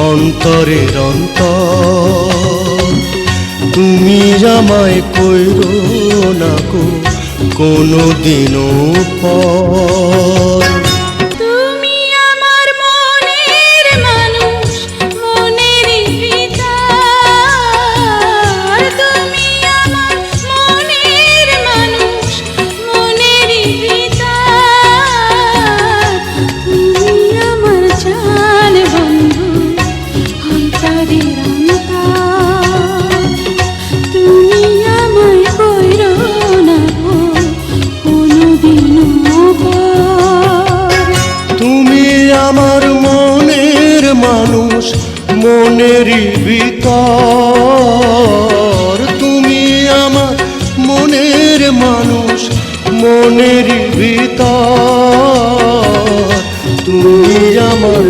অন্তরের অন্তর। তুমি আমায় কইরো না গো কোনো দিনও পর। তুমি আমার মনের মানুষ, মনেরই ভিতর। তুমি আমার মনের মানুষ, মনেরই ভিতর। তুমি আমার জান বন্ধু, অন্তরের অন্তর। তুমি আমায় কইরো না গো কোনোদিনও পর। তুমি আমার মনের মানুষ, মনেরই ভিতর। তুমি আমার মনের মানুষ, মনেরই ভিতর। তুমি আমার